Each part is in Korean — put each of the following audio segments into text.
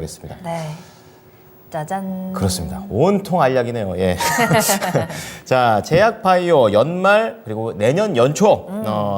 하겠습니다. 네. 짜잔. 그렇습니다. 온통 알약이네요. 예. 자, 제약바이오 연말 그리고 내년 연초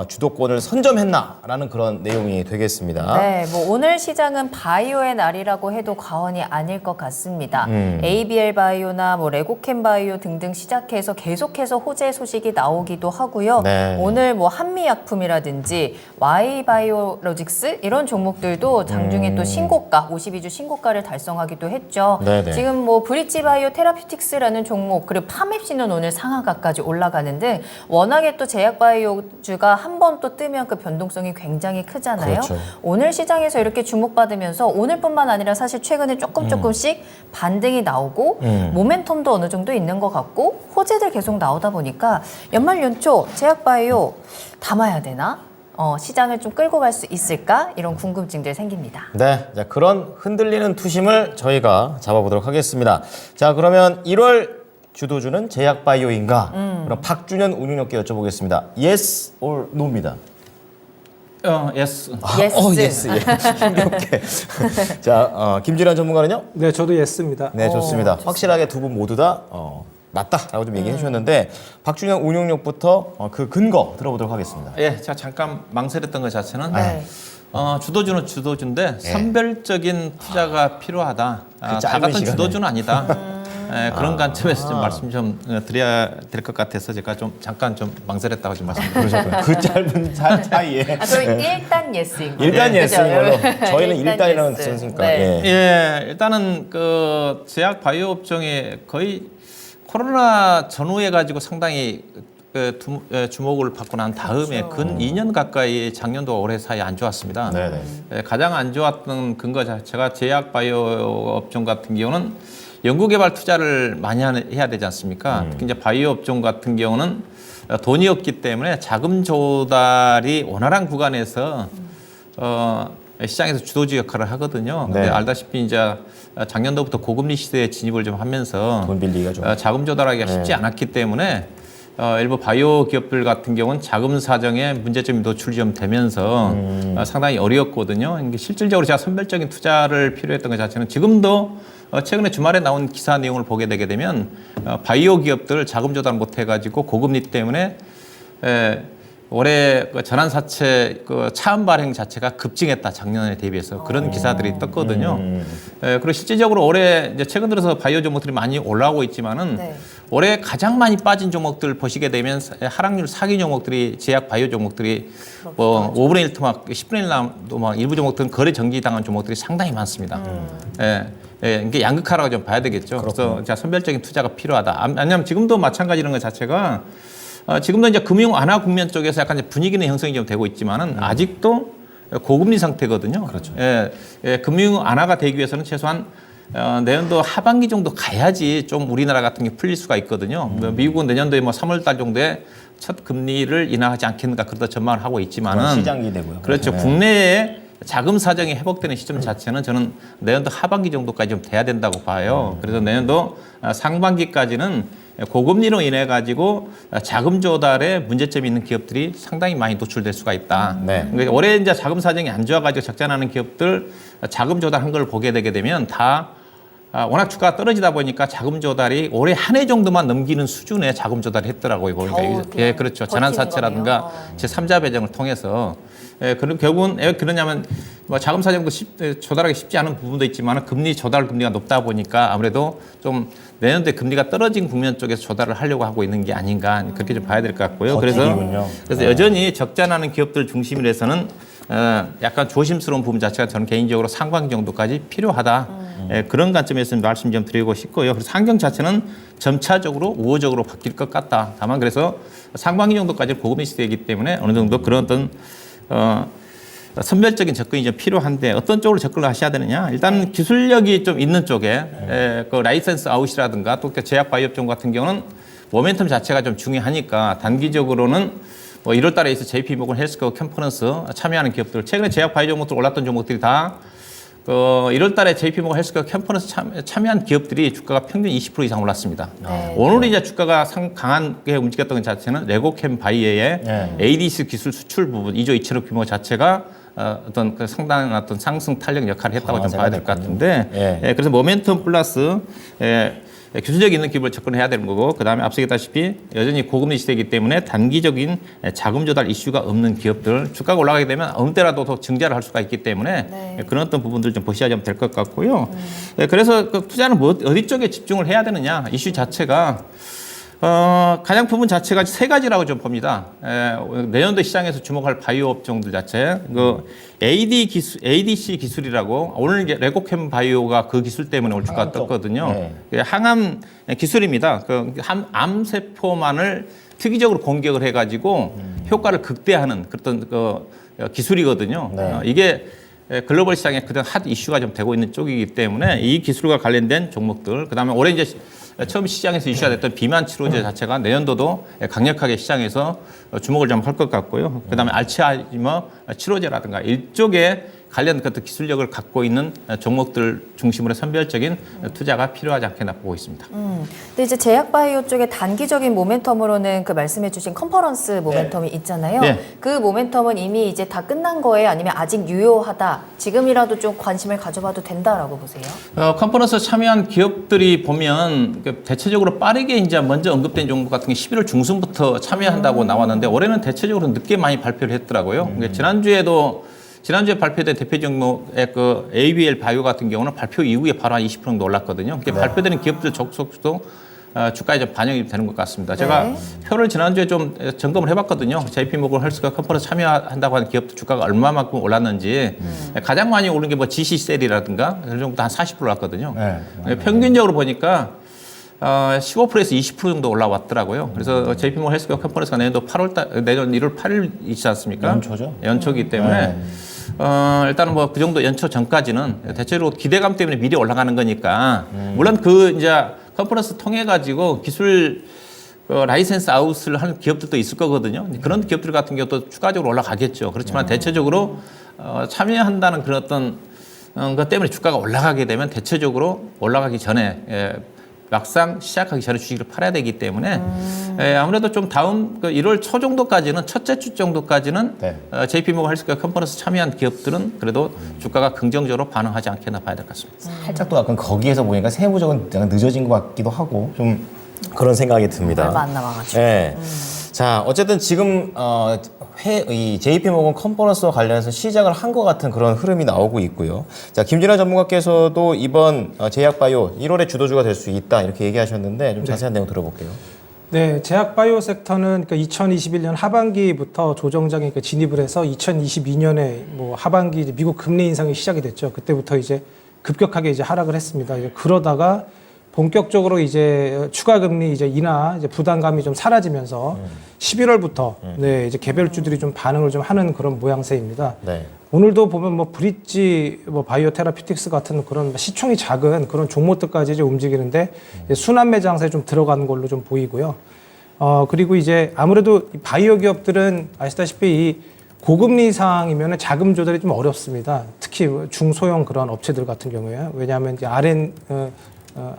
주도권을 선점했나라는 그런 내용이 되겠습니다. 네, 뭐 오늘 시장은 바이오의 날이라고 해도 과언이 아닐 것 같습니다. ABL 바이오나 뭐 레고캠 바이오 등등 시작해서 계속해서 호재 소식이 나오기도 하고요. 네. 오늘 뭐 한미약품이라든지 Y바이오로직스 이런 종목들도 장중에 또 신고가, 52주 신고가를 달성하기도 했죠. 네네. 지금 뭐 브릿지 바이오 테라피틱스라는 종목 그리고 파맵시는 오늘 상한가까지 올라가는 등 워낙에 또 제약 바이오주가 한 번 또 뜨면 그 변동성이 굉장히 크잖아요. 그렇죠. 오늘 시장에서 이렇게 주목받으면서 오늘뿐만 아니라 사실 최근에 조금씩 반등이 나오고 모멘텀도 어느 정도 있는 것 같고 호재들 계속 나오다 보니까 연말 연초 제약 바이오 담아야 되나? 시장을 좀 끌고 갈 수 있을까? 이런 궁금증들 생깁니다. 네, 자, 그런 흔들리는 투심을 저희가 잡아보도록 하겠습니다. 자, 그러면 1월 주도주는 제약바이오인가? 그럼 박준현 운용력께 여쭤보겠습니다. Yes or No입니다. 예스. Yes. 예스. 예. 힘겹게. 자, 김진환 전문가는요? 네, 저도 예스입니다. 네, 좋습니다. 확실하게 두 분 모두 다 맞다라고 좀 얘기해 주셨는데 박준현 운용력부터 그 근거 들어보도록 하겠습니다. 예, 제가 잠깐 망설였던 것 자체는 네. 주도주는 주도주인데 선별적인 투자가 필요하다. 다 짧은 같은 시간에. 주도주는 아니다. 그런 관점에서 좀 말씀 좀 드려야 될 것 같아서 제가 좀 잠깐 좀 망설였다고 좀 말씀드렸습니다. 그 짧은 사이에 그럼 일단 예스인 거예요. 일단 예스인 그죠? 걸로 저희는 일단이라고 예스. 쓰니까. 네. 예. 예, 일단은 그 제약 바이오 업종에 거의 코로나 전후에 가지고 상당히 주목을 받고 난 다음에 근 2년 가까이 작년도 올해 사이 안 좋았습니다. 네네. 가장 안 좋았던 근거 자체가 제약 바이오 업종 같은 경우는 연구개발 투자를 많이 해야 되지 않습니까? 특히 이제 바이오 업종 같은 경우는 돈이 없기 때문에 자금 조달이 원활한 구간에서 시장에서 주도주 역할을 하거든요. 네. 근데 알다시피 이제 작년도부터 고금리 시대에 진입을 좀 하면서 돈 빌리기가 좀 자금 조달하기가 쉽지 않았기 때문에 일부 바이오 기업들 같은 경우는 자금 사정에 문제점이 노출이 좀 되면서 상당히 어려웠거든요. 이게 실질적으로 제가 선별적인 투자를 필요했던 것 자체는 지금도 최근에 주말에 나온 기사 내용을 보게 되게 되면 바이오 기업들 자금 조달 못 해가지고 고금리 때문에 올해 그 전환사채 그 차압 발행 자체가 급증했다 작년에 대비해서 그런 기사들이 떴거든요. 그리고 실질적으로 올해 이제 최근 들어서 바이오 종목들이 많이 올라오고 있지만은 네. 올해 가장 많이 빠진 종목들 보시게 되면 하락률 사기 종목들이 제약 바이오 종목들이 뭐 5분의 1 토막 10분의 1 남도 막 일부 종목들은 거래 정지당한 종목들이 상당히 많습니다. 이게 양극화라고 좀 봐야 되겠죠. 그래서 자, 선별적인 투자가 필요하다. 왜냐하면 지금도 마찬가지라는 것 자체가 지금도 이제 금융 완화 국면 쪽에서 약간 이제 분위기는 형성이 좀 되고 있지만은 아직도 고금리 상태거든요. 그렇죠. 금융 완화가 되기 위해서는 최소한 내년도 하반기 정도 가야지 좀 우리나라 같은 게 풀릴 수가 있거든요. 미국은 내년도에 뭐 3월 달 정도에 첫 금리를 인하하지 않겠는가 그러다 전망을 하고 있지만은 시장이 되고요. 그렇죠. 네. 국내에 자금 사정이 회복되는 시점 자체는 저는 내년도 하반기 정도까지 좀 돼야 된다고 봐요. 그래서 내년도 상반기까지는 고금리로 인해 가지고 자금 조달에 문제점이 있는 기업들이 상당히 많이 노출될 수가 있다. 네. 그러니까 올해 이제 자금 사정이 안 좋아가지고 적자나는 기업들 자금 조달한 걸 보게 되게 되면 다 워낙 주가가 떨어지다 보니까 자금 조달이 올해 한 해 정도만 넘기는 수준의 자금 조달을 했더라고요. 보니까 예, 그렇죠. 전환사채라든가 제3자 배정을 통해서. 그럼 결국은 왜 그러냐면 뭐 자금 사정도 조달하기 쉽지 않은 부분도 있지만 금리 조달 금리가 높다 보니까 아무래도 좀 내년도에 금리가 떨어진 국면 쪽에서 조달을 하려고 하고 있는 게 아닌가 그렇게 좀 봐야 될 것 같고요. 버티기군요. 그래서 여전히 적자 나는 기업들 중심이라서는 약간 조심스러운 부분 자체가 저는 개인적으로 상반기 정도까지 필요하다. 그런 관점에서 말씀 좀 드리고 싶고요. 그래서 환경 자체는 점차적으로 우호적으로 바뀔 것 같다. 다만 그래서 상반기 정도까지 고금리 시대이기 때문에 어느 정도 그런 어떤 선별적인 접근이 좀 필요한데 어떤 쪽으로 접근을 하셔야 되느냐. 일단 기술력이 좀 있는 쪽에 그 라이센스 아웃이라든가 또 제약 바이오 업종 같은 경우는 모멘텀 자체가 좀 중요하니까 단기적으로는 뭐 1월 달에 있어 JP모건 헬스케어 컨퍼런스 참여하는 기업들 최근에 제약 바이오 종목들 올랐던 종목들이 다 1월 달에 JP모건 헬스케어 컨퍼런스 참여한 기업들이 주가가 평균 20% 이상 올랐습니다. 네. 오늘 이제 주가가 강하게 움직였던 것 자체는 레고캠 바이오의 ADC 기술 수출 부분 2조 2천억 규모 자체가 어떤 그 상당한 어떤 상승 탄력 역할을 했다고 좀 강화제가 봐야 될 것 같은데 예. 예, 그래서 모멘텀 플러스 기술적 있는 기업을 접근해야 되는 거고 그다음에 앞서 얘기했다시피 여전히 고금리 시대이기 때문에 단기적인 자금 조달 이슈가 없는 기업들 주가가 올라가게 되면 어느 때라도 더 증자를 할 수가 있기 때문에 네. 그런 어떤 부분들 좀 보셔야 될 것 같고요. 그래서 그 투자는 어디 쪽에 집중을 해야 되느냐 이슈 자체가 가장 부분 자체가 세 가지라고 좀 봅니다. 내년도 시장에서 주목할 바이오 업종들 자체, 그 ADC 기술이라고 오늘 이제 레고캠 바이오가 그 기술 때문에 오늘 주가가 떴거든요. 네. 항암 기술입니다. 그 암 세포만을 특이적으로 공격을 해가지고 효과를 극대화하는 그런 그 기술이거든요. 네. 이게 글로벌 시장에 그냥 핫 이슈가 좀 되고 있는 쪽이기 때문에 이 기술과 관련된 종목들, 그다음에 올해 이제 처음 시장에서 이슈가 됐던 비만 치료제 자체가 내년도도 강력하게 시장에서 주목을 좀 할 것 같고요. 그다음에 알츠하이머 치료제라든가 일종의 관련 그 기술력을 갖고 있는 종목들 중심으로 선별적인 투자가 필요하지 않겠나 보고 있습니다. 근데 이제 제약바이오 쪽에 단기적인 모멘텀으로는 그 말씀해주신 컨퍼런스 모멘텀이 있잖아요. 네. 그 모멘텀은 이미 이제 다 끝난 거예요? 아니면 아직 유효하다? 지금이라도 좀 관심을 가져봐도 된다라고 보세요? 컨퍼런스 참여한 기업들이 보면 대체적으로 빠르게 이제 먼저 언급된 종목 같은 게 11월 중순부터 참여한다고 나왔는데 올해는 대체적으로 늦게 많이 발표를 했더라고요. 그러니까 지난주에 발표된 대표 종목의 그 ABL 바이오 같은 경우는 발표 이후에 바로 한 20% 정도 올랐거든요. 발표되는 기업들 속속도 주가에 좀 반영이 되는 것 같습니다. 제가 네. 표를 지난주에 좀 점검을 해봤거든요. JP모건 헬스케어 컨퍼런스 참여한다고 하는 기업들 주가가 얼마만큼 올랐는지 가장 많이 오른 게 뭐 GC셀이라든가 그런 정도 한 40% 올랐거든요. 평균적으로 보니까 15%에서 20% 정도 올라왔더라고요. 그래서 JP모건 헬스케어 컨퍼런스가 내년 1월 8일 있지 않습니까? 연초죠. 연초이기 때문에 일단은 뭐 그 정도 연초 전까지는 대체로 기대감 때문에 미리 올라가는 거니까 물론 그 이제 컨퍼런스 통해 가지고 기술 라이센스 아웃을 하는 기업들도 있을 거거든요. 그런 기업들 같은 경우도 추가적으로 올라가겠죠. 그렇지만 대체적으로 참여한다는 그런 어떤 것 때문에 주가가 올라가게 되면 대체적으로 올라가기 전에 막상 시작하기 전에 주식을 팔아야 되기 때문에 아무래도 좀 다음 1월 초 정도까지는 첫째 주 정도까지는 네. JP모건 헬스케어 컨퍼런스 참여한 기업들은 그래도 주가가 긍정적으로 반응하지 않겠나 봐야 될 것 같습니다. 살짝 또 약간 거기에서 보니까 세부적은 약간 늦어진 것 같기도 하고 좀 그런 생각이 듭니다. 얼마 안 남아가지고. 네. 자, 어쨌든 지금 이 JP모건 컨퍼런스와 관련해서 시작을 한 것 같은 그런 흐름이 나오고 있고요. 자, 김진아 전문가께서도 이번 제약바이오 1월의 주도주가 될 수 있다 이렇게 얘기하셨는데 좀 자세한 내용 들어볼게요. 네, 제약바이오 섹터는 그러니까 2021년 하반기부터 조정장에 진입을 해서 2022년에 뭐 하반기 이제 미국 금리 인상이 시작이 됐죠. 그때부터 이제 급격하게 이제 하락을 했습니다. 이제 그러다가 본격적으로 이제 추가 금리 이제 인하 이제 부담감이 좀 사라지면서 11월부터 네, 이제 개별주들이 좀 반응을 좀 하는 그런 모양새입니다. 네. 오늘도 보면 뭐 브릿지 뭐 바이오 테라피틱스 같은 그런 시총이 작은 그런 종목들까지 이제 움직이는데 이제 순환 매장세에 좀 들어가는 걸로 좀 보이고요. 그리고 이제 아무래도 이 바이오 기업들은 아시다시피 이 고금리 상황이면 자금 조달이 좀 어렵습니다. 특히 중소형 그런 업체들 같은 경우에. 왜냐하면 이제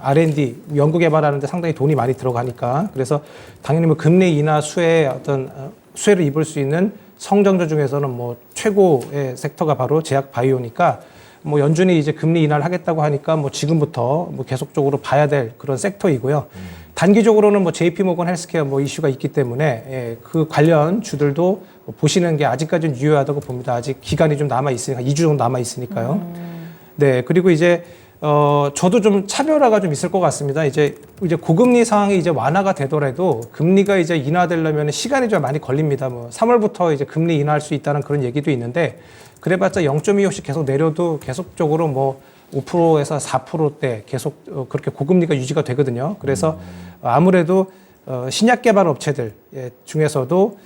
R&D 연구 개발하는데 상당히 돈이 많이 들어가니까. 그래서 당연히 뭐 금리 인하 수혜의 어떤 수혜를 입을 수 있는 성장주 중에서는 뭐 최고의 섹터가 바로 제약 바이오니까 뭐 연준이 이제 금리 인하를 하겠다고 하니까 뭐 지금부터 뭐 계속적으로 봐야 될 그런 섹터이고요. 단기적으로는 뭐 JP모건 헬스케어 뭐 이슈가 있기 때문에 그 관련 주들도 보시는 게 아직까지는 유효하다고 봅니다. 아직 기간이 좀 남아 있으니까 2주 정도 남아 있으니까요. 네, 그리고 이제 저도 좀 차별화가 좀 있을 것 같습니다. 이제 고금리 상황이 이제 완화가 되더라도 금리가 이제 인하되려면 시간이 좀 많이 걸립니다. 뭐 3월부터 이제 금리 인하할 수 있다는 그런 얘기도 있는데 그래봤자 0.25씩 계속 내려도 계속적으로 뭐 5%에서 4%대 계속 그렇게 고금리가 유지가 되거든요. 그래서 아무래도 신약 개발 업체들 중에서도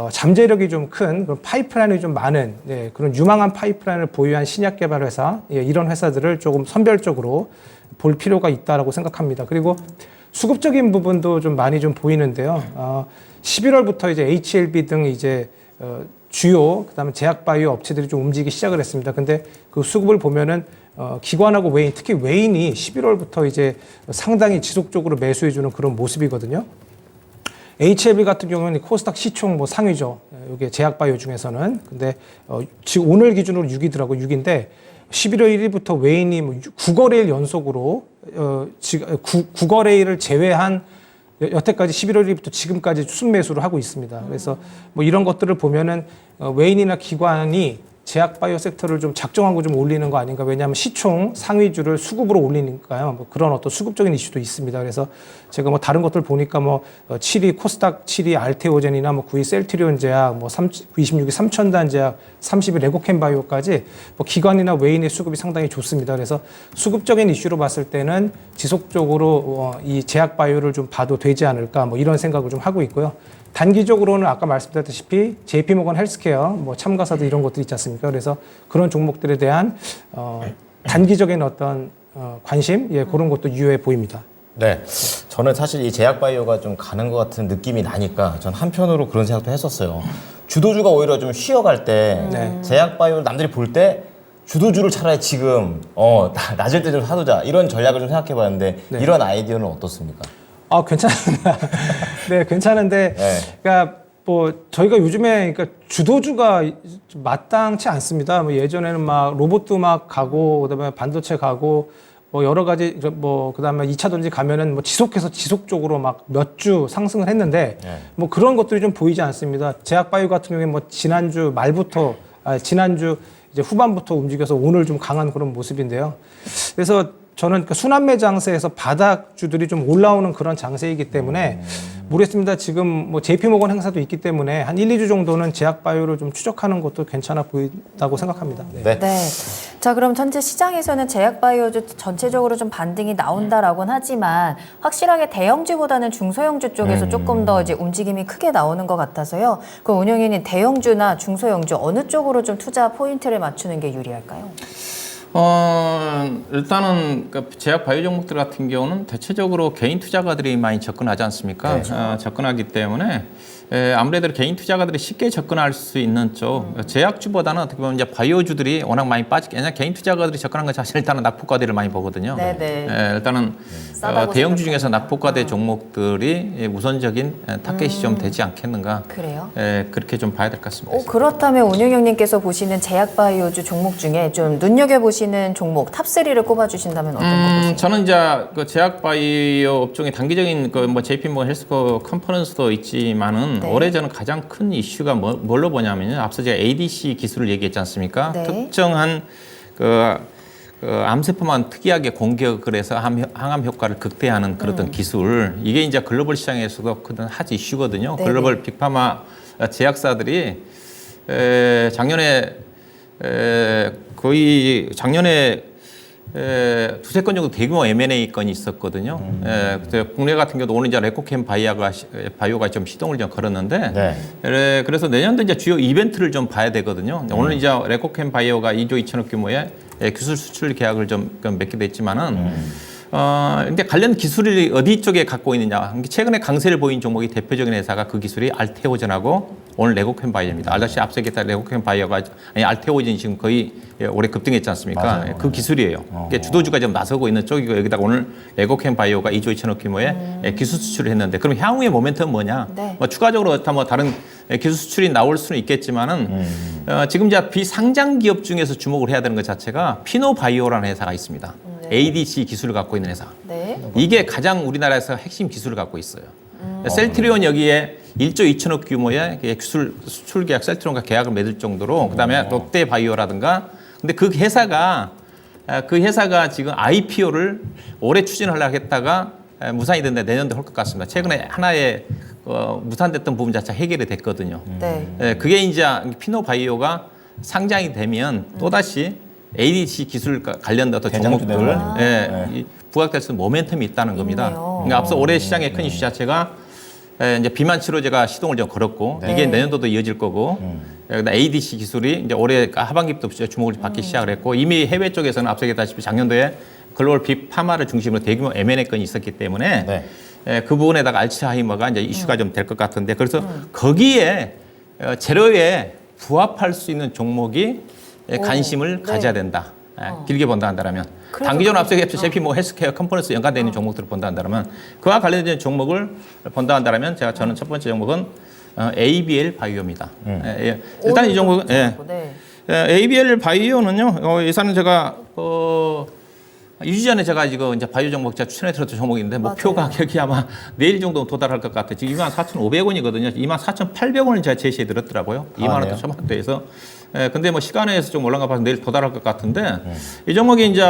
잠재력이 좀 큰 그런 파이프라인이 좀 많은 그런 유망한 파이프라인을 보유한 신약 개발 회사 이런 회사들을 조금 선별적으로 볼 필요가 있다라고 생각합니다. 그리고 수급적인 부분도 좀 많이 좀 보이는데요. 11월부터 이제 HLB 등 이제 주요 그다음에 제약바이오 업체들이 좀 움직이기 시작을 했습니다. 근데 그 수급을 보면은 기관하고 외인, 특히 외인이 11월부터 이제 상당히 지속적으로 매수해주는 그런 모습이거든요. HLB 같은 경우는 코스닥 시총 뭐 상위죠. 이게 제약바이오 중에서는. 근데 지금 오늘 기준으로 6위더라고 6인데 11월 1일부터 외인이 뭐 9거래일 연속으로 지금 9거래일을 제외한 여태까지 11월 1일부터 지금까지 순매수를 하고 있습니다. 그래서 뭐 이런 것들을 보면은 외인이나 기관이 제약바이오 섹터를 좀 작정하고 좀 올리는 거 아닌가. 왜냐하면 시총 상위주를 수급으로 올리니까요. 뭐 그런 어떤 수급적인 이슈도 있습니다. 그래서 제가 뭐 다른 것들 보니까 뭐 7위 코스닥 7위 알테오젠이나 뭐 9위 셀트리온 제약, 뭐 26위 삼천단 제약, 30위 레고캠 바이오까지 뭐 기관이나 외인의 수급이 상당히 좋습니다. 그래서 수급적인 이슈로 봤을 때는 지속적으로 이 제약바이오를 좀 봐도 되지 않을까 뭐 이런 생각을 좀 하고 있고요. 단기적으로는 아까 말씀드렸다시피 JP모건 헬스케어 뭐 참가사도 이런 것들이 있지 않습니까? 그래서 그런 종목들에 대한 단기적인 어떤 관심 그런 것도 유효해 보입니다. 네, 저는 사실 이 제약바이오가 좀 가는 것 같은 느낌이 나니까 전 한편으로 그런 생각도 했었어요. 주도주가 오히려 좀 쉬어갈 때 제약바이오를 남들이 볼 때 주도주를 차라리 지금 낮을 때 좀 사두자 이런 전략을 좀 생각해봤는데 이런 아이디어는 어떻습니까? 괜찮습니다. 네, 괜찮은데, 그러니까 뭐 저희가 요즘에 그러니까 주도주가 마땅치 않습니다. 뭐 예전에는 막 로봇도 막 가고, 그다음에 반도체 가고, 뭐 여러 가지 뭐 그다음에 2차전지 가면은 뭐 지속적으로 막 몇 주 상승을 했는데, 뭐 그런 것들이 좀 보이지 않습니다. 제약바이오 같은 경우에 뭐 지난주 이제 후반부터 움직여서 오늘 좀 강한 그런 모습인데요. 그래서 저는 그 순환매 장세에서 바닥주들이 좀 올라오는 그런 장세이기 때문에 모르겠습니다. 지금 뭐 JP모건 행사도 있기 때문에 한 1, 2주 정도는 제약바이오를 좀 추적하는 것도 괜찮아 보인다고 생각합니다. 네. 자, 그럼 현재 시장에서는 제약바이오주 전체적으로 좀 반등이 나온다라고는 하지만 확실하게 대형주보다는 중소형주 쪽에서 조금 더 이제 움직임이 크게 나오는 것 같아서요. 그 운영위원님 대형주나 중소형주 어느 쪽으로 좀 투자 포인트를 맞추는 게 유리할까요? 일단은 제약 바이오 종목들 같은 경우는 대체적으로 개인 투자가들이 많이 접근하지 않습니까? 그렇죠. 접근하기 때문에 아무래도 개인 투자가들이 쉽게 접근할 수 있는 쪽 제약주보다는 어떻게 보면 이제 바이오주들이 워낙 많이 빠지게 왜냐 개인 투자가들이 접근한 것 자체는 일단은 낙폭과대를 많이 보거든요. 일단은 대형주 중에서 낙폭과대 종목들이 우선적인 타겟이 좀 되지 않겠는가? 그래요? 그렇게 좀 봐야 될 것 같습니다. 그렇다면 운영형님께서 보시는 제약바이오주 종목 중에 좀 눈여겨보시는 종목 탑3를 꼽아주신다면 어떤 거 보세요? 저는 이제 그 제약바이오 업종의 단기적인 그 뭐 JP모건 헬스케어 컨퍼런스도 있지만은 올해 저는 가장 큰 이슈가 뭘로 보냐면요. 앞서 제가 ADC 기술을 얘기했지 않습니까? 특정한 암세포만 특이하게 공격을 해서 항암 효과를 극대화하는 그런 어떤 기술. 이게 이제 글로벌 시장에서도 큰 핫 이슈거든요. 글로벌 빅파마 제약사들이 작년에 두세 건 정도 대규모 M&A 건이 있었거든요. 국내 같은 경우도 오늘 이제 레코캠 바이오가 좀 시동을 좀 걸었는데, 그래서 내년도 이제 주요 이벤트를 좀 봐야 되거든요. 오늘 이제 레코캠 바이오가 2조 2천억 규모의 기술 수출 계약을 좀 맺게 됐지만은, 근데 관련 기술이 어디 쪽에 갖고 있느냐. 최근에 강세를 보인 종목이 대표적인 회사가 그 기술이 알테오젠하고 오늘 레고캠 바이오입니다. 알다시피 앞서 얘기했던 레고캠 바이오가 아니 알테오젠이 지금 거의 올해 급등했지 않습니까? 맞아요. 그 기술이에요. 그러니까 주도주가 좀 나서고 있는 쪽이고 여기다가 오늘 레고캠 바이오가 2조 2천억 규모의 기술 수출을 했는데 그럼 향후의 모멘텀은 뭐냐? 뭐 추가적으로 뭐 다른 기술 수출이 나올 수는 있겠지만은 지금 이제 비상장 기업 중에서 주목을 해야 되는 것 자체가 피노바이오라는 회사가 있습니다. ADC 기술을 갖고 있는 회사. 이게 가장 우리나라에서 핵심 기술을 갖고 있어요. 셀트리온 여기에 1조 2천억 규모의 기술 수출 계약 셀트리온과 계약을 맺을 정도로 그다음에 롯데바이오라든가 근데 그 회사가 지금 IPO를 올해 추진하려고 했다가 무산이 됐는데 내년도 할 것 같습니다. 최근에 하나의 무산됐던 부분 자체가 해결이 됐거든요. 그게 이제 피노바이오가 상장이 되면 또다시 ADC 기술 관련된 어떤 종목들 부각될 수 있는 모멘텀이 있다는 겁니다. 그러니까 앞서 올해 시장의 큰 이슈 자체가 이제 비만 치료제가 시동을 좀 걸었고 이게 내년도도 이어질 거고 ADC 기술이 이제 올해 하반기부터 주목을 받기 시작을 했고 이미 해외 쪽에서는 앞서 얘기했다시피 작년도에 글로벌 빅파마를 중심으로 대규모 M&A 건이 있었기 때문에 그 부분에다가 알츠하이머가 이제 이슈가 좀 될 것 같은데 그래서 거기에 재료에 부합할 수 있는 종목이 관심을 가져야 된다. 길게 본다 한다면 단기적으로 앞서게 JP모건 헬스케어 컨퍼런스 연관되어 있는 종목들을 본다 한다면 그와 관련된 종목을 본다 한다면 저는 첫 번째 종목은 ABL 바이오입니다. 일단 이 종목은 네. ABL 바이오는요. 예산은 제가 2주 전에 제가 이거 이제 바이오 종목 제가 추천해 드렸던 종목인데 목표 가격이 아마 내일 정도 도달할 것 같아요. 지금 24,500원이거든요. 24,800원을 제가 제시해 드렸더라고요. 2만 원대 초반대에서. 근데 뭐 시간에 의해서 좀 올라가 봐서 내일 도달할 것 같은데 이 종목이 이제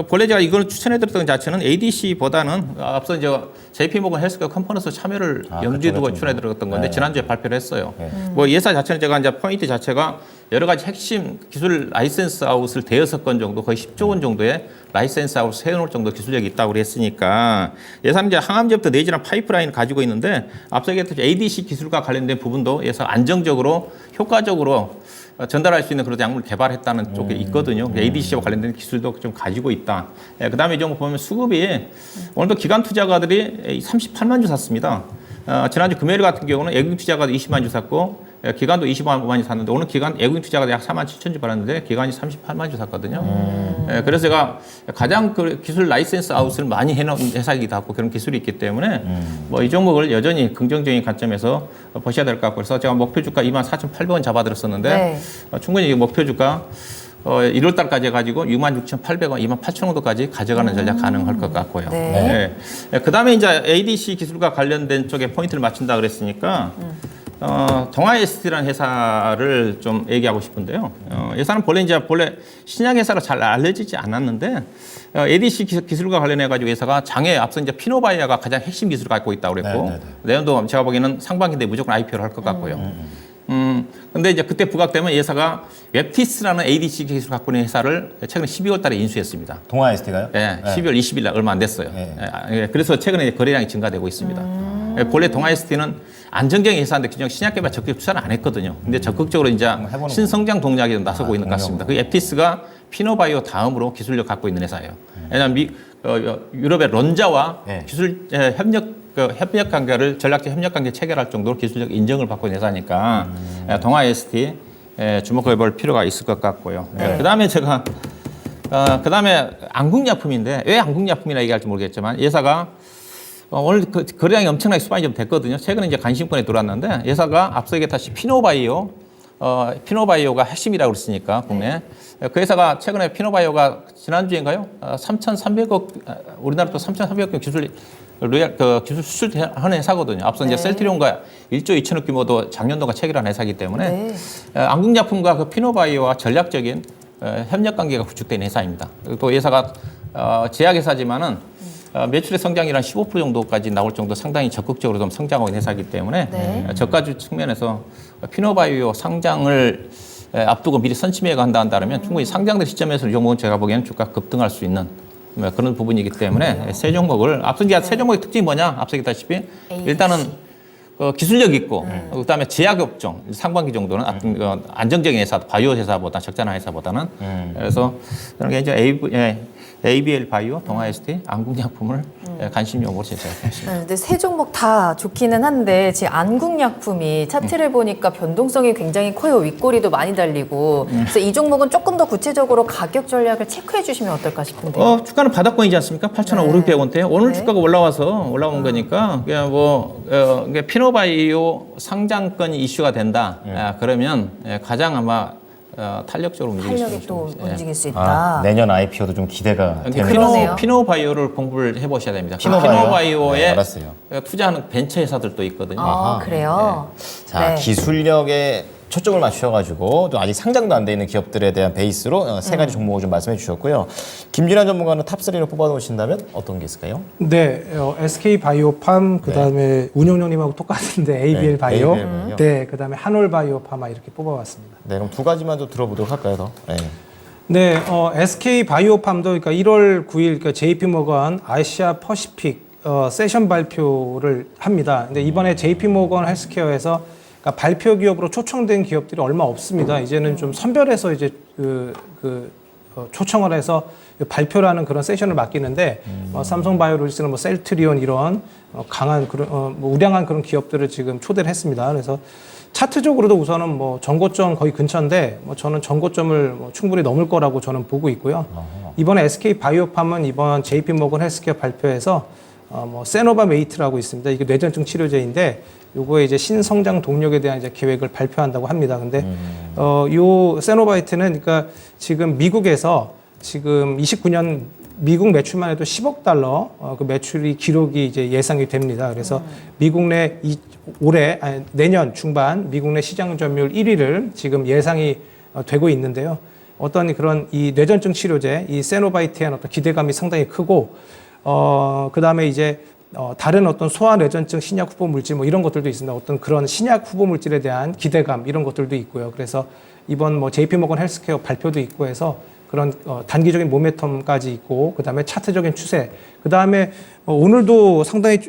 본래 제가 이걸 추천해 드렸던 자체는 ADC보다는 앞서 이제 JP모건 헬스케어 컨퍼런스 참여를 염두에 두고 추천해 드렸던 건데 지난주에 발표를 했어요. 뭐 예사 자체는 제가 이제 포인트 자체가 여러 가지 핵심 기술 라이센스 아웃을 대여섯 건 정도 거의 10조 원 정도의 라이센스 아웃 세워놓을 정도 기술력이 있다고 그랬으니까 예산 이제 항암제부터 내지나 파이프라인을 가지고 있는데 앞서 얘기했듯이 ADC 기술과 관련된 부분도 예산 안정적으로 효과적으로 전달할 수 있는 그런 약물을 개발했다는 쪽에 있거든요. ADC와 관련된 기술도 좀 가지고 있다. 그다음에 이 종목 보면 수급이 오늘도 기관 투자가들이 38만 주 샀습니다. 지난주 금요일 같은 경우는 외국인 투자가도 20만 주 샀고 기관도 20만이 샀는데 오늘 기관 외국인 투자가 약 4만 7천 주 받았는데 기관이 38만 주 샀거든요. 그래서 제가 가장 그 기술 라이센스 아웃을 많이 해놓은 회사이기도 하고 그런 기술이 있기 때문에 뭐 이 종목을 여전히 긍정적인 관점에서 보셔야 될 것 같고 그래서 제가 목표 주가 24,800원 잡아들었었는데 충분히 목표 주가 1월 달까지 해가지고 66,800원, 28,000원 정도까지 가져가는 전략 가능할 것 같고요. 그 다음에 이제 ADC 기술과 관련된 쪽에 포인트를 맞춘다 그랬으니까 동아ST라는 회사를 좀 얘기하고 싶은데요. 회사는 본래 신약 회사로 잘 알려지지 않았는데 ADC 기술과 관련해가지고 회사가 장애 앞서 이제 피노바이아가 가장 핵심 기술을 갖고 있다고 그랬고 내년도 제가 보기에는 상반기인데 무조건 IPO를 할 것 같고요. 근데 이제 그때 부각되면 회사가 웹티스라는 ADC 기술을 갖고 있는 회사를 최근에 12월 달에 인수했습니다. 동아ST가요? 네, 12월 20일 날 얼마 안 됐어요. 그래서 최근에 거래량이 증가되고 있습니다. 본래 동아ST는 안정적인 회사인데 그냥 신약 개발 적극 투자를 안 했거든요. 근데 적극적으로 이제 신성장 동작에 나서고 있는 것 같습니다. 그 웹티스가 피노바이오 다음으로 기술력 갖고 있는 회사예요. 왜냐하면 유럽의 론자와 기술 협력 관계를 전략적 협력 관계 체결할 정도로 기술적 인정을 받고 있는 회사니까 동아ST 주목해 볼 필요가 있을 것 같고요. 그다음에 제가 그다음에 안국약품인데 왜 안국약품이라 얘기할지 모르겠지만 회사가 오늘 그 거래량이 엄청나게 수반이 좀 됐거든요. 최근에 이제 관심권에 들어왔는데 회사가 앞서 얘기했다시피 피노바이오가 핵심이라고 그랬으니까 국내 그 회사가 최근에 피노바이오가 지난주인가요? 3,300억 우리나라 또 3,300억 기술 기술 수출하는 회사거든요. 앞서 이제 셀트리온과 1조 2천억 규모도 작년도가 체결한 회사이기 때문에 안국약품과 그 피노바이오와 전략적인 협력 관계가 구축된 회사입니다. 또 회사가 제약회사지만은 매출의 성장이란 15% 정도까지 나올 정도 상당히 적극적으로 좀 성장하고 있는 회사이기 때문에 저가주 측면에서 피노바이오 상장을 앞두고 미리 선침해 간다 한다면 충분히 상장된 시점에서 이 종목은 제가 보기에는 주가 급등할 수 있는 그런 부분이기 때문에 세 종목을 앞서 이제 세 종목의 특징이 뭐냐 앞서 얘기했다시피 일단은 기술력 있고 그다음에 제약업종 상반기 정도는 안정적인 회사 바이오 회사보다 적잖은 회사보다는 그래서 저는 개인적으로 ABL 바이오, 동아ST, 안국약품을 관심용으로 제시했습니다. 근데 세 종목 다 좋기는 한데 지금 안국약품이 차트를 보니까 변동성이 굉장히 커요. 윗꼬리도 많이 달리고. 그래서 이 종목은 조금 더 구체적으로 가격 전략을 체크해 주시면 어떨까 싶은데요. 주가는 바닥권이지 않습니까? 8,500원대요. 오늘 주가가 올라온 거니까 그냥 피노바이오 상장권 이슈가 된다. 그러면 가장 아마 탄력적으로 움직일 수 탄력이 또 있습니다. 움직일 수 있다. 내년 IPO도 좀 기대가 되네요. 그러네요. 피노바이오를 공부를 해보셔야 됩니다. 피노바이오에 투자하는 벤처 회사들도 있거든요. 그래요? 자, 기술력에 초점을 맞추셔가지고 또 아직 상장도 안 돼 있는 기업들에 대한 베이스로 세 가지 종목을 좀 말씀해 주셨고요. 김진환 전문가는 탑3로 뽑아놓으신다면 어떤 게 있을까요? 네, SK 바이오팜 그다음에 운영용님하고 똑같은데 ABL 바이오, ABL 네, 그다음에 한올 바이오파마 이렇게 뽑아봤습니다. 네, 그럼 두 가지만 좀 들어보도록 할까요, 더? 네, SK 바이오팜도 그러니까 1월 9일 그러니까 JP모건 아시아 퍼시픽 세션 발표를 합니다. 근데 이번에 JP모건 헬스케어에서 그러니까 발표 기업으로 초청된 기업들이 얼마 없습니다. 이제는 좀 선별해서 이제 초청을 해서 발표라는 그런 세션을 맡기는데 삼성바이오로직스는 셀트리온 이런 강한 그런 우량한 그런 기업들을 지금 초대를 했습니다. 그래서 차트적으로도 우선은 전고점 거의 근처인데 저는 전고점을 충분히 넘을 거라고 저는 보고 있고요. 이번에 SK 바이오팜은 이번 JP 모건 헬스케어 발표에서 뭐 세노바메이트라고 있습니다. 이게 뇌전증 치료제인데 요거에 이제 신성장 동력에 대한 이제 계획을 발표한다고 합니다. 근데 요 세노바이트는 그러니까 지금 미국에서 지금 29년 미국 매출만 해도 10억 달러 그 매출이 기록이 이제 예상이 됩니다. 그래서 미국 내 내년 중반 미국 내 시장 점유율 1위를 지금 예상이 되고 있는데요. 어떤 그런 이 뇌전증 치료제 이 세노바이트에 대한 어떤 기대감이 상당히 크고 그다음에 이제 다른 어떤 소아 뇌전증 신약 후보 물질 뭐 이런 것들도 있습니다. 어떤 그런 신약 후보 물질에 대한 기대감 이런 것들도 있고요. 그래서 이번 뭐 JP 모건 헬스케어 발표도 있고 해서 그런 단기적인 모멘텀까지 있고 그다음에 차트적인 추세 그다음에 오늘도 상당히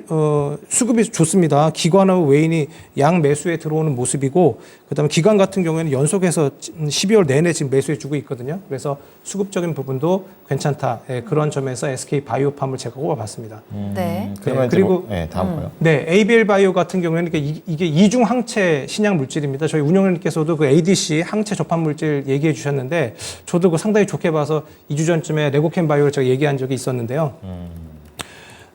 수급이 좋습니다. 기관하고 외인이 양 매수에 들어오는 모습이고 그다음에 기관 같은 경우에는 연속해서 12월 내내 지금 매수해 주고 있거든요. 그래서 수급적인 부분도 괜찮다. 예, 그런 점에서 SK 바이오팜을 제가 꼽아봤습니다. 네. 그러면 이제 그리고 다음 거요. 네, ABL 바이오 같은 경우에는 이게 이중 항체 신약 물질입니다. 저희 운영원님께서도 그 ADC 항체 접합 물질 얘기해 주셨는데 저도 그 상당히 좋게 봐서 2주 전쯤에 레고캠 바이오를 제가 얘기한 적이 있었는데요.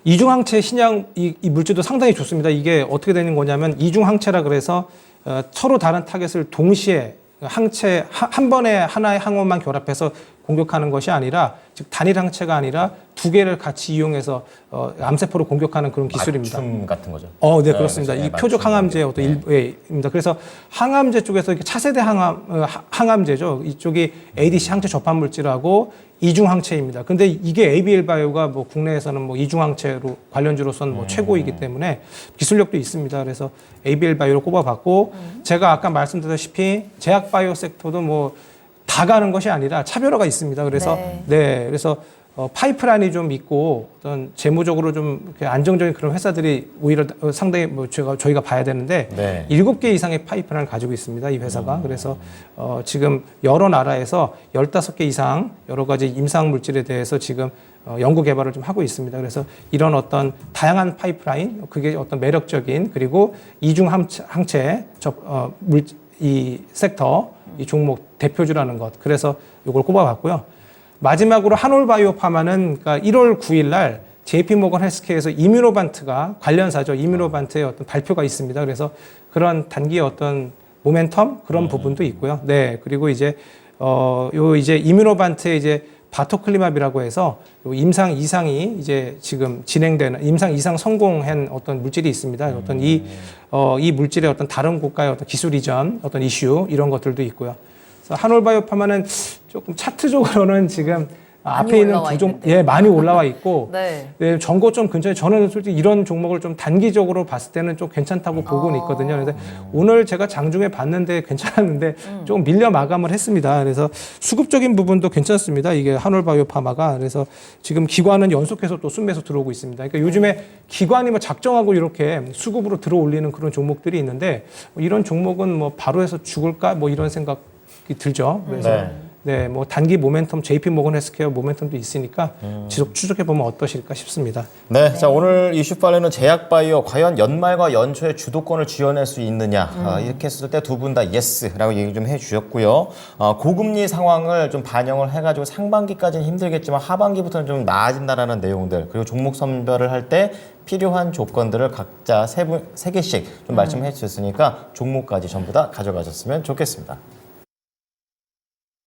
이중 항체 신약 이 물질도 상당히 좋습니다. 이게 어떻게 되는 거냐면 이중 항체라 그래서 서로 다른 타겟을 동시에 항체 한 번에 하나의 항원만 결합해서 공격하는 것이 아니라 즉 단일 항체가 아니라 두 개를 같이 이용해서 암세포를 공격하는 그런 기술입니다. 맞춤 같은 거죠. 네, 그렇습니다. 그렇죠. 이 표적 항암제의 어떤 일부입니다. 그래서 항암제 쪽에서 이렇게 차세대 항암제죠. 이쪽이 ADC 항체 접합 물질하고 이중 항체입니다. 근데 이게 ABL 바이오가 뭐 국내에서는 뭐 이중 항체로 관련주로서는 뭐 최고이기 때문에 기술력도 있습니다. 그래서 ABL 바이오를 꼽아봤고 제가 아까 말씀드렸다시피 제약 바이오 섹터도 뭐 다 가는 것이 아니라 차별화가 있습니다. 그래서 그래서 파이프라인이 좀 있고 어떤 재무적으로 좀 이렇게 안정적인 그런 회사들이 오히려 상당히 뭐 저희가 봐야 되는데 7개 이상의 파이프라인을 가지고 있습니다. 이 회사가. 그래서 지금 여러 나라에서 15개 이상 여러 가지 임상 물질에 대해서 지금 연구 개발을 좀 하고 있습니다. 그래서 이런 어떤 다양한 파이프라인 그게 어떤 매력적인 그리고 이중 항체 이 섹터 이 종목 대표주라는 것. 그래서 이걸 꼽아봤고요. 마지막으로 한올바이오파마는 그러니까 1월 9일 날 JP 모건 헬스케어에서 이뮤노반트가 관련사죠. 이뮤노반트의 어떤 발표가 있습니다. 그래서 그런 단기의 어떤 모멘텀 그런 부분도 있고요. 네. 그리고 이제 이제 이뮤노반트의 이제 바토클리맙이라고 해서 임상 이상이 이제 지금 진행되는 임상 이상 성공한 어떤 물질이 있습니다. 어떤 이 물질의 어떤 다른 국가의 어떤 기술 이전, 어떤 이슈 이런 것들도 있고요. 그래서 한올바이오파마는 조금 차트적으로는 지금 앞에 있는 두 종, 많이 올라와 있고, 네, 전고점 근처에 저는 솔직히 이런 종목을 좀 단기적으로 봤을 때는 좀 괜찮다고 보고는 있거든요. 그런데 오늘 제가 장중에 봤는데 괜찮았는데 조금 밀려 마감을 했습니다. 그래서 수급적인 부분도 괜찮습니다. 이게 한올바이오파마가. 그래서 지금 기관은 연속해서 또 순매수 들어오고 있습니다. 그러니까 요즘에 기관이 뭐 작정하고 이렇게 수급으로 들어 올리는 그런 종목들이 있는데 이런 종목은 뭐 바로 해서 죽을까? 뭐 이런 생각이 들죠. 그래서 네, 뭐 단기 모멘텀, JP 모건 헬스케어 모멘텀도 있으니까 지속 추적해 보면 어떠실까 싶습니다. 네, 자 오늘 이슈 빨래는 제약바이오 과연 연말과 연초에 주도권을 쥐어낼 수 있느냐 이렇게 했을 때 두 분 다 예스라고 얘기 좀 해주셨고요. 고금리 상황을 좀 반영을 해가지고 상반기까지는 힘들겠지만 하반기부터는 좀 나아진다라는 내용들 그리고 종목 선별을 할 때 필요한 조건들을 각자 세 개씩 좀 말씀해 주셨으니까 종목까지 전부 다 가져가셨으면 좋겠습니다.